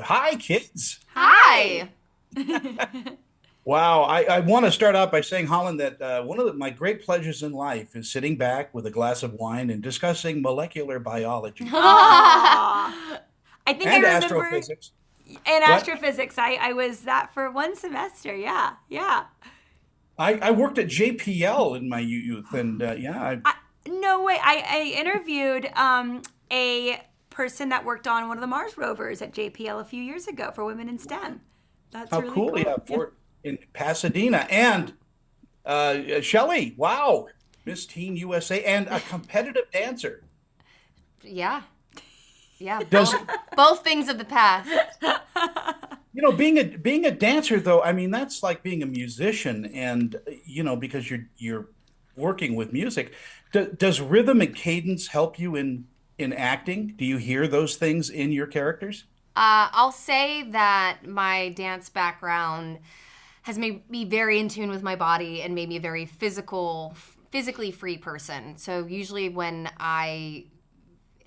Hi, kids. Hi. Wow. I want to start out by saying, Holland, that one of my great pleasures in life is sitting back with a glass of wine and discussing molecular biology Aw. I think I and remember astrophysics. in What? astrophysics, I was that for one semester. Yeah, yeah. I worked at JPL in my youth, and I, no way. I interviewed a person that worked on one of the Mars rovers at JPL a few years ago for Women in STEM. That's how really cool. cool. Yeah, for in Pasadena. And Shelley, wow, Miss Teen USA, and a competitive dancer. Yeah. Yeah. Does Both things of the past. being a dancer though, I mean that's like being a musician, and because you're working with music. Does rhythm and cadence help you in acting? Do you hear those things in your characters? I'll say that my dance background has made me very in tune with my body and made me a very physically free person. So usually when I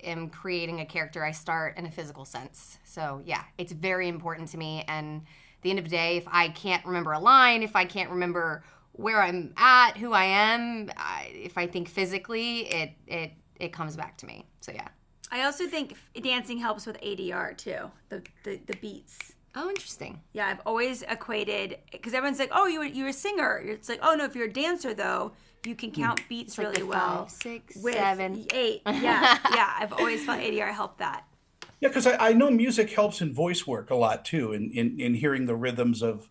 am creating a character, I start in a physical sense. So yeah, it's very important to me. And at the end of the day, if I can't remember a line, if I can't remember where I'm at, who I am, if I think physically, it comes back to me. So yeah. I also think dancing helps with ADR too. The beats. Oh, interesting. Yeah, I've always equated because everyone's like, "Oh, you're a singer." It's like, "Oh no, if you're a dancer though, you can count beats Like really the well." 5, 6, With 7. 8. Yeah, yeah. I've always felt ADR helped that. Yeah, because I know music helps in voice work a lot too, in hearing the rhythms of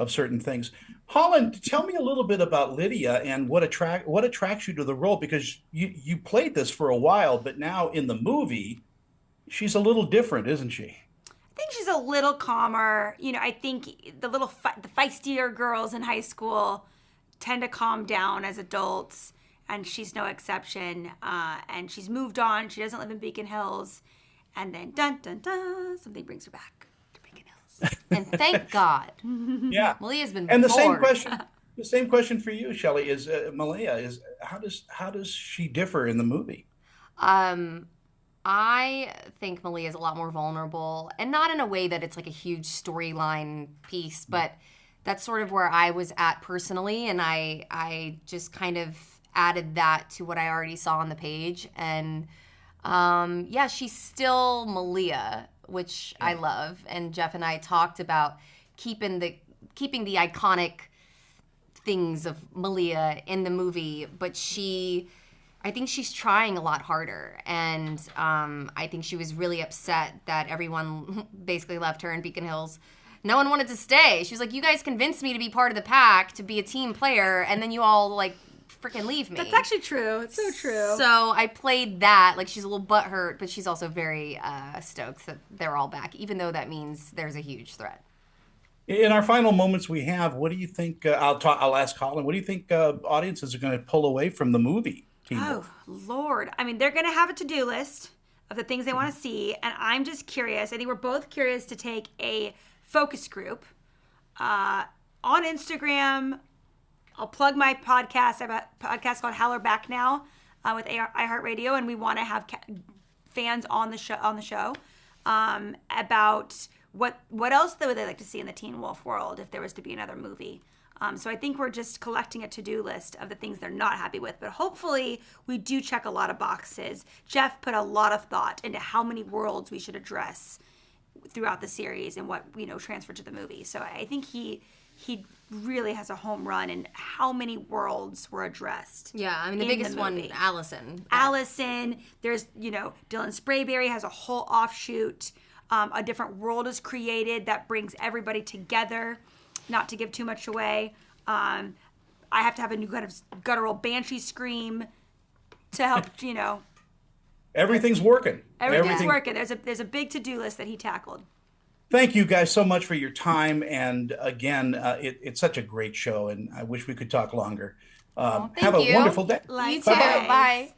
certain things. Holland, tell me a little bit about Lydia and what attracts you to the role, because you played this for a while, but now in the movie, she's a little different, isn't she? I think she's a little calmer. I think the feistier girls in high school tend to calm down as adults, and she's no exception. And she's moved on. She doesn't live in Beacon Hills, and then dun dun dun, something brings her back to Beacon Hills. And thank God. Yeah. Malia's been And bored. the same question for you, Shelley, is Malia, is how does she differ in the movie? Um, I think Malia is a lot more vulnerable, and not in a way that it's like a huge storyline piece, but that's sort of where I was at personally, and I just kind of added that to what I already saw on the page, and yeah, she's still Malia, which I love, and Jeff and I talked about keeping the iconic things of Malia in the movie, but I think she's trying a lot harder, and I think she was really upset that everyone basically left her in Beacon Hills. No one wanted to stay. She was like, "You guys convinced me to be part of the pack, to be a team player, and then you all like freaking leave me." That's actually true. It's so true. So I played that, like she's a little butthurt, but she's also very stoked that they're all back, even though that means there's a huge threat. In our final moments we have, what do you think? I'll ask Holland. What do you think audiences are going to pull away from the movie, Teen Oh, Wolf? Lord. I mean, they're going to have a to-do list of the things they want to see, and I'm just curious. I think we're both curious to take a focus group on Instagram. I'll plug my podcast. I have a podcast called Holler Back Now with iHeartRadio, and we want to have fans on the show about what else would they like to see in the Teen Wolf world if there was to be another movie. So I think we're just collecting a to-do list of the things they're not happy with, but hopefully we do check a lot of boxes. Jeff put a lot of thought into how many worlds we should address throughout the series and what transferred to the movie. So I think he really has a home run in how many worlds were addressed. Yeah, I mean the biggest one, Allison. Allison, there's Dylan Sprayberry has a whole offshoot. A different world is created that brings everybody together. Not to give too much away. I have to have a new kind of guttural banshee scream to help. Everything's working. Everything's working. There's a big to-do list that he tackled. Thank you guys so much for your time. And again, it's such a great show, and I wish we could talk longer. Thank Have a you. wonderful day. You too. Bye.